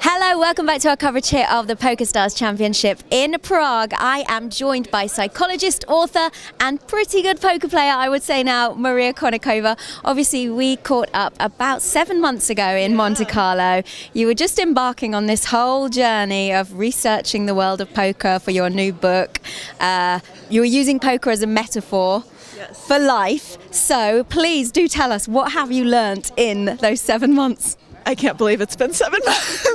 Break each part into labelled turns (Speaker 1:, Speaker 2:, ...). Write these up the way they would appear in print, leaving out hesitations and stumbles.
Speaker 1: Hello, welcome back to our coverage here of the PokerStars Championship in Prague. I am joined by psychologist, author and pretty good poker player, I would say now, Maria Konnikova. Obviously, we caught up about 7 months ago in Monte Carlo. You were just embarking on this whole journey of researching the world of poker for your new book. You were using poker as a metaphor for life. So please do tell us, what have you learnt in those 7 months?
Speaker 2: I can't believe it's been 7 months.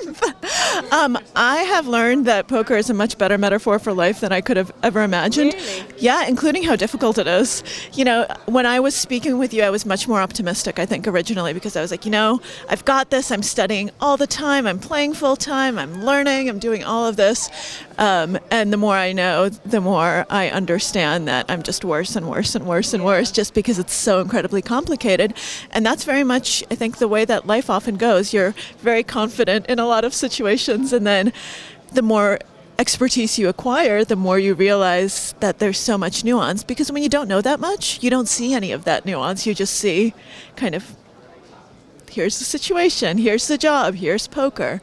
Speaker 2: I have learned that poker is a much better metaphor for life than I could have ever imagined.
Speaker 1: Really?
Speaker 2: Yeah, including how difficult it is. You know, when I was speaking with you, I was much more optimistic, I think, originally, because I was like, I've got this. I'm studying all the time. I'm playing full time. I'm learning. I'm doing all of this. And the more I know, the more I understand that I'm just worse and worse and worse and worse, just because it's so incredibly complicated. And that's very much, I think, the way that life often goes. You're very confident in a lot of situations, and then the more expertise you acquire, the more you realize that there's so much nuance, because when you don't know that much, you don't see any of that nuance. You just see kind of, here's the situation, here's the job, here's poker.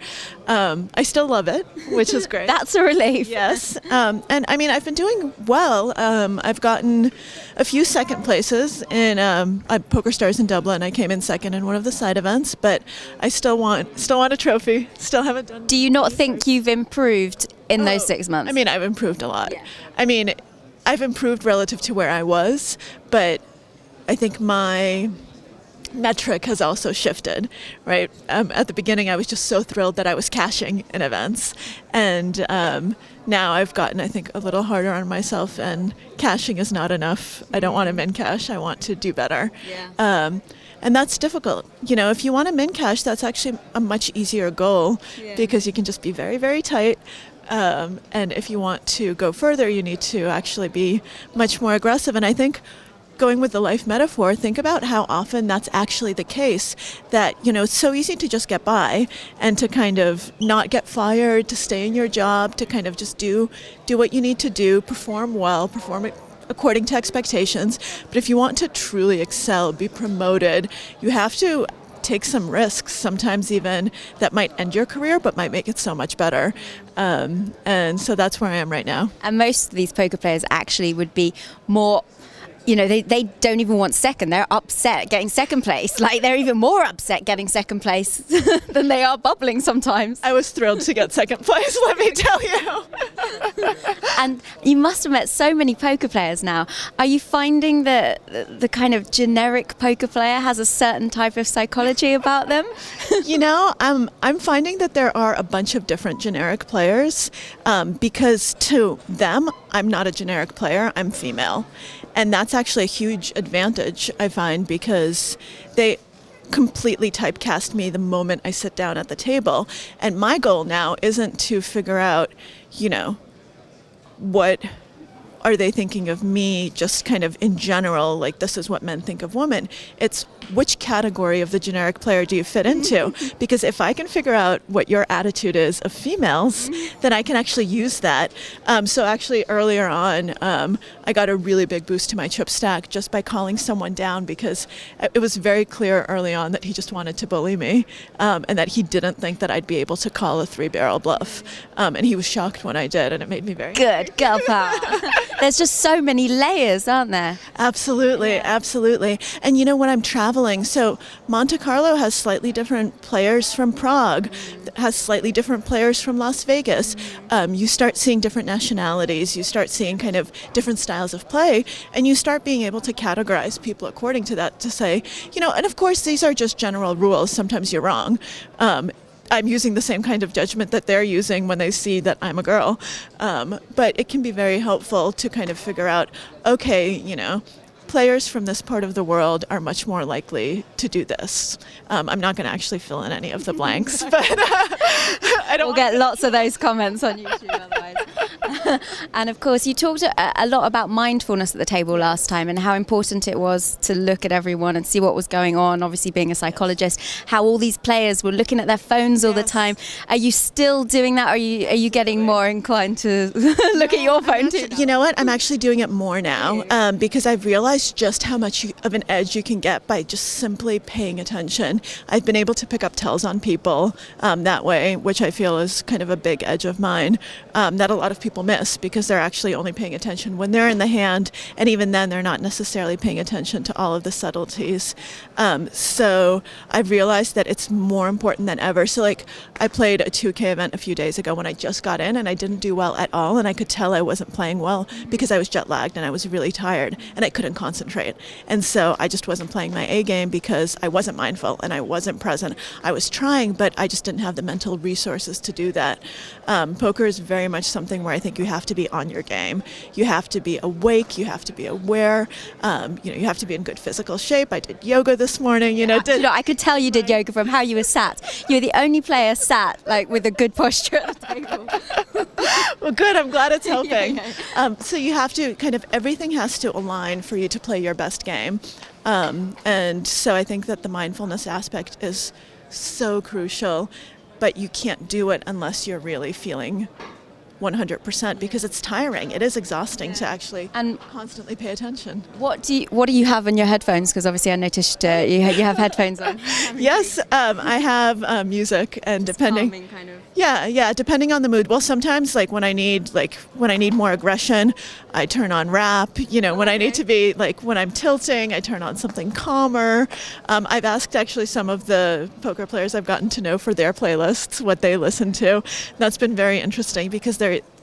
Speaker 2: I still love it, which is great.
Speaker 1: That's a relief.
Speaker 2: Yes. And I mean, I've been doing well. I've gotten a few second places in PokerStars in Dublin. I came in second in one of the side events, but I still want a trophy. Still haven't done.
Speaker 1: Do you not think you've improved in those 6 months?
Speaker 2: I mean, I've improved a lot.
Speaker 1: Yeah.
Speaker 2: I mean, I've improved relative to where I was, but I think my metric has also shifted, right? At the beginning, I was just so thrilled that I was cashing in events, and now I've gotten, I think, a little harder on myself, and cashing is not enough. I don't want to min cash. I want to do better.
Speaker 1: Yeah.
Speaker 2: And that's difficult. You know, if you want to min cash, that's actually a much easier goal, because you can just be very, very tight. And if you want to go further, you need to actually be much more aggressive. And I think, going with the life metaphor, think about how often that's actually the case, that, it's so easy to just get by and to kind of not get fired, to stay in your job, to kind of just do what you need to do, perform well, perform it according to expectations. But if you want to truly excel, be promoted, you have to take some risks, sometimes even that might end your career, but might make it so much better. And so that's where I am right now.
Speaker 1: And most of these poker players actually would be more, they don't even want second. They're upset getting second place. Like, they're even more upset getting second place than they are bubbling sometimes.
Speaker 2: I was thrilled to get second place, let me tell you.
Speaker 1: And you must have met so many poker players now. Are you finding that the kind of generic poker player has a certain type of psychology about them?
Speaker 2: I'm finding that there are a bunch of different generic players, because to them, I'm not a generic player, I'm female. And that's actually a huge advantage, I find, because they completely typecast me the moment I sit down at the table. And my goal now isn't to figure out, what are they thinking of me, just kind of in general, like, this is what men think of women. It's which category of the generic player do you fit into? Because if I can figure out what your attitude is of females, then I can actually use that. So actually earlier on, I got a really big boost to my chip stack just by calling someone down, because it was very clear early on that he just wanted to bully me, and that he didn't think that I'd be able to call a 3-barrel bluff. And he was shocked when I did, and it made me very
Speaker 1: good. Girl power. There's just so many layers, aren't there?
Speaker 2: Absolutely, absolutely. And when I'm traveling, so Monte Carlo has slightly different players from Prague, has slightly different players from Las Vegas. You start seeing different nationalities, you start seeing kind of different styles of play, and you start being able to categorize people according to that, to say, and of course these are just general rules, sometimes you're wrong. I'm using the same kind of judgment that they're using when they see that I'm a girl. But it can be very helpful to kind of figure out, okay, players from this part of the world are much more likely to do this. I'm not going to actually fill in any of the blanks, but I don't.
Speaker 1: We'll get lots of those comments on YouTube otherwise. And of course, you talked a lot about mindfulness at the table last time and how important it was to look at everyone and see what was going on. Obviously, being a psychologist, how all these players were looking at their phones all the time. Are you still doing that? Or are you getting more inclined to look at your phone too?
Speaker 2: You know what? I'm actually doing it more now because I've realized just how much of an edge you can get by just simply paying attention. I've been able to pick up tells on people that way, which I feel is kind of a big edge of mine that a lot of people miss because they're actually only paying attention when they're in the hand, and even then they're not necessarily paying attention to all of the subtleties. So I've realized that it's more important than ever. So like I played a 2K event a few days ago when I just got in, and I didn't do well at all, and I could tell I wasn't playing well because I was jet lagged and I was really tired and I couldn't concentrate. And so I just wasn't playing my A game because I wasn't mindful and I wasn't present. I was trying, but I just didn't have the mental resources to do that. Poker is very much something where I think you have to be on your game. You have to be awake. You have to be aware. You have to be in good physical shape. I did yoga this morning.
Speaker 1: I could tell you did yoga from how you were sat. You were the only player sat like with a good posture at the table.
Speaker 2: Well, good. I'm glad it's helping. So you have to everything has to align for you to play your best game. And so I think that the mindfulness aspect is so crucial, but you can't do it unless you're really feeling 100% because it's tiring. It is exhausting to actually constantly pay attention.
Speaker 1: What do you have in your headphones? Because obviously I noticed you have headphones on.
Speaker 2: Yes, I have music, and depending.
Speaker 1: Calming, kind of.
Speaker 2: Yeah, depending on the mood. Well, sometimes when I need more aggression, I turn on rap. When I need to be when I'm tilting, I turn on something calmer. I've asked actually some of the poker players I've gotten to know for their playlists what they listen to. That's been very interesting because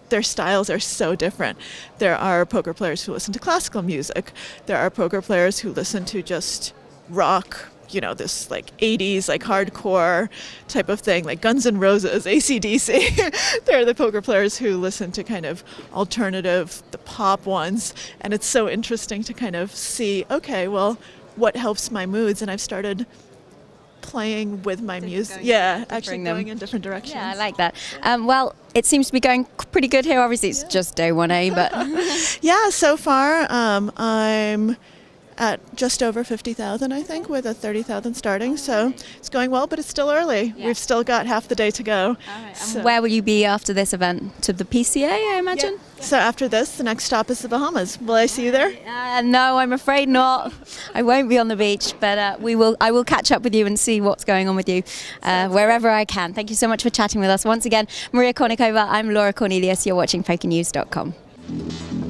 Speaker 2: their styles are so different. There are poker players who listen to classical music. There are poker players who listen to just rock, this 80s, hardcore type of thing, like Guns N' Roses, AC/DC. There are the poker players who listen to kind of alternative, the pop ones. And it's so interesting to kind of see, okay, well, what helps my moods? And I've started playing with my music. Actually going in different directions.
Speaker 1: Yeah, I like that. Well, it seems to be going pretty good here. Obviously, it's just day 1A, but...
Speaker 2: Yeah, so far I'm at just over 50,000, I think, with a 30,000 starting. So it's going well, but it's still early. Yeah. We've still got half the day to go.
Speaker 1: All right. So. Where will you be after this event? To the PCA, I imagine?
Speaker 2: Yeah. So after this, the next stop is the Bahamas. Will I see you there?
Speaker 1: No, I'm afraid not. I won't be on the beach, but I will catch up with you and see what's going on with you wherever I can. Thank you so much for chatting with us. Once again, Maria Konnikova, I'm Laura Cornelius. You're watching PokerNews.com.